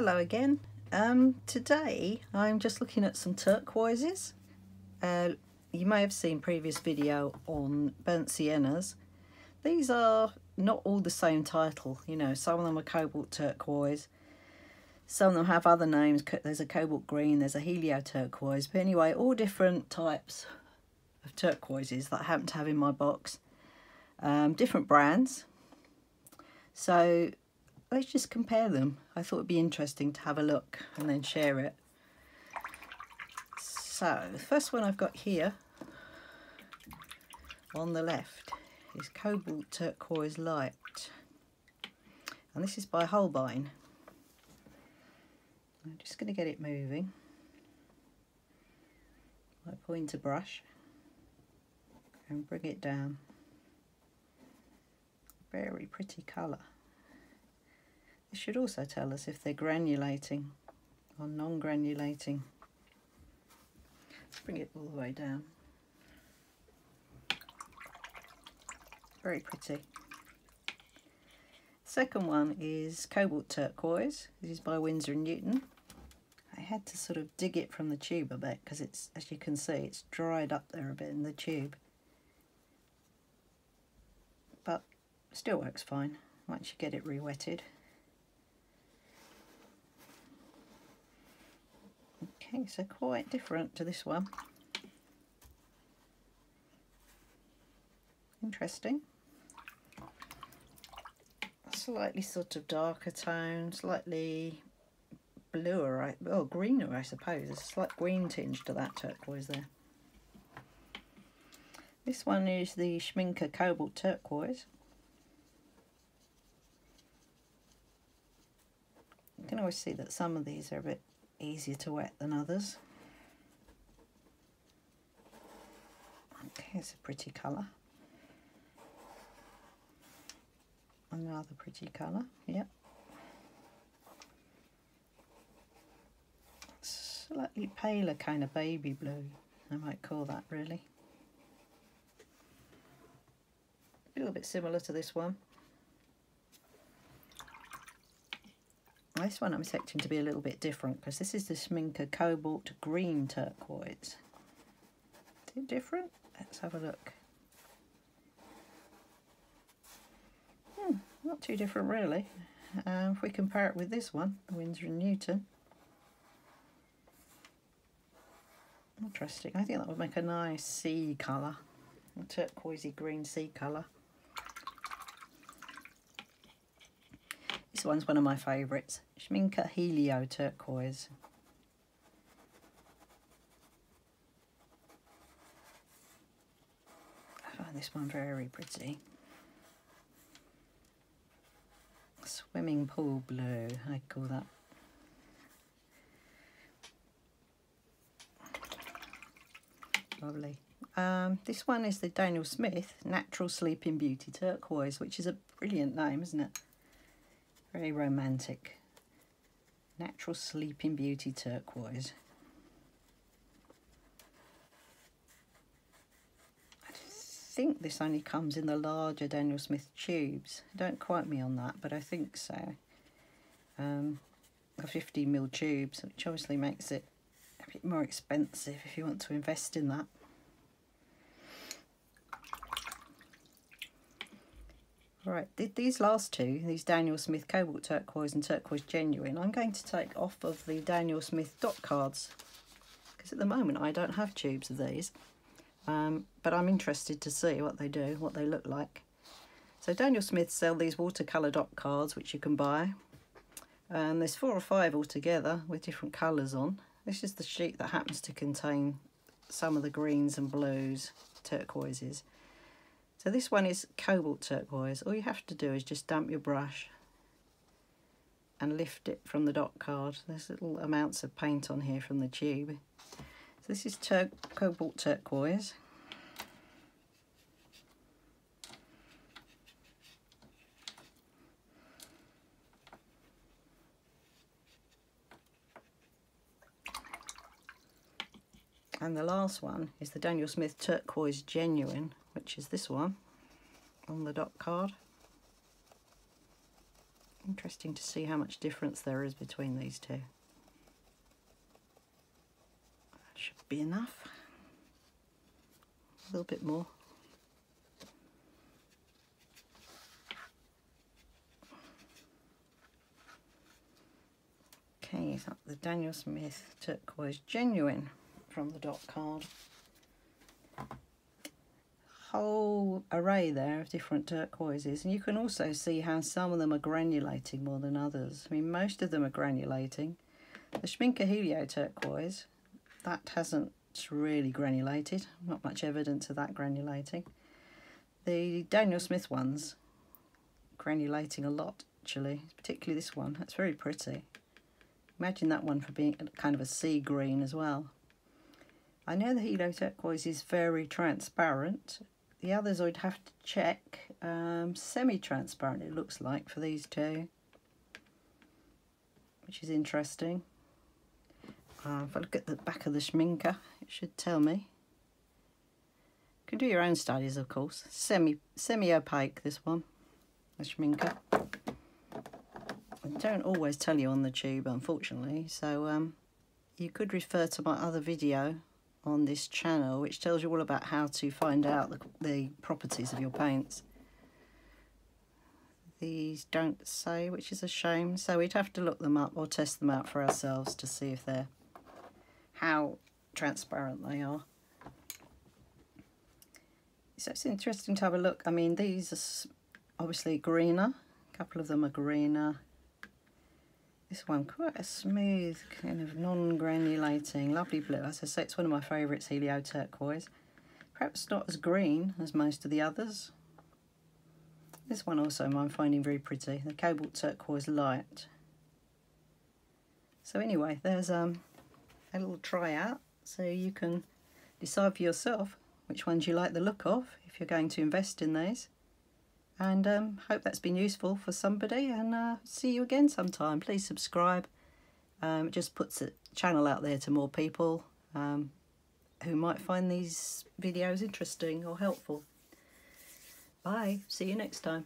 Hello again. Today I'm just looking at some turquoises. You may have seen previous video on burnt siennas. These are not all the same title, you know, some of them are cobalt turquoise, some of them have other names. There's a cobalt green, there's a helio turquoise, but anyway, all different types of turquoises that I happen to have in my box, different brands. So let's just compare them. I thought it'd be interesting to have a look and then share it. So the first one I've got here on the left is Cobalt Turquoise Light, and this is by Holbein. I'm just going to get it moving. My pointer brush and bring it down. Very pretty colour. This should also tell us if they're granulating or non-granulating. Let's bring it all the way down. Very pretty. Second one is Cobalt Turquoise. This is by Winsor & Newton. I had to sort of dig it from the tube a bit because it's, as you can see, it's dried up there a bit in the tube. But still works fine once you get it re-wetted. Okay, so quite different to this one. Interesting. Slightly sort of darker tone, slightly bluer, well, greener I suppose. There's a slight green tinge to that turquoise there. This one is the Schmincke Cobalt Turquoise. You can always see that some of these are a bit easier to wet than others. Okay, it's a pretty colour. Another pretty colour, yep. Slightly paler kind of baby blue, I might call that really. A little bit similar to this one. This one I'm expecting to be a little bit different because this is the Schmincke Cobalt Green Turquoise. Is it different? Let's have a look. Not too different really. If we compare it with this one, Winsor & Newton. Interesting. I think that would make a nice sea colour, a turquoisey green sea colour. This one's one of my favourites, Schmincke Helio Turquoise. I find this one very pretty. Swimming pool blue, I call that. Lovely. This one is the Daniel Smith Natural Sleeping Beauty Turquoise, which is a brilliant name, isn't it? Very romantic. Natural Sleeping Beauty Turquoise. I think this only comes in the larger Daniel Smith tubes. Don't quote me on that, but I think so. The 50ml tubes, which obviously makes it a bit more expensive if you want to invest in that. Right, these last two, these Daniel Smith Cobalt Turquoise and Turquoise Genuine, I'm going to take off of the Daniel Smith dot cards because at the moment I don't have tubes of these, but I'm interested to see what they do, what they look like. So Daniel Smith sell these watercolour dot cards which you can buy. There's 4 or 5 altogether with different colours on. This is the sheet that happens to contain some of the greens and blues, turquoises. So this one is Cobalt Turquoise. All you have to do is just damp your brush and lift it from the dot card. There's little amounts of paint on here from the tube. So this is Cobalt Turquoise. And the last one is the Daniel Smith Turquoise Genuine, which is this one on the dot card. Interesting to see how much difference there is between these two. That should be enough. A little bit more. Okay, so the Daniel Smith Turquoise Genuine from the dot card. Whole array there of different turquoises, and you can also see how some of them are granulating more than others. I mean, most of them are granulating. The Schmincke Helio turquoise, that hasn't really granulated, not much evidence of that granulating. The Daniel Smith ones, granulating a lot actually, particularly this one. That's very pretty. Imagine that one for being kind of a sea green as well. I know the Helio turquoise is very transparent. The others I'd have to check. Semi-transparent it looks like for these two, which is interesting. If I look at the back of the Schmincke, it should tell me. You can do your own studies, of course. Semi-opaque, this one, the Schmincke. I don't always tell you on the tube, unfortunately, so you could refer to my other video on this channel, which tells you all about how to find out the properties of your paints. These don't say, which is a shame, so we'd have to look them up or test them out for ourselves to see if they're how transparent they are. So it's interesting to have a look. I mean, these are obviously greener, a couple of them are greener. This one, quite a smooth, kind of non-granulating, lovely blue. As I say, it's one of my favourites, Helio Turquoise. Perhaps not as green as most of the others. This one also I'm finding very pretty, the Cobalt Turquoise Light. So anyway, there's a little tryout, so you can decide for yourself which ones you like the look of if you're going to invest in these. And hope that's been useful for somebody, and see you again sometime. Please subscribe. It just puts the channel out there to more people who might find these videos interesting or helpful. Bye. See you next time.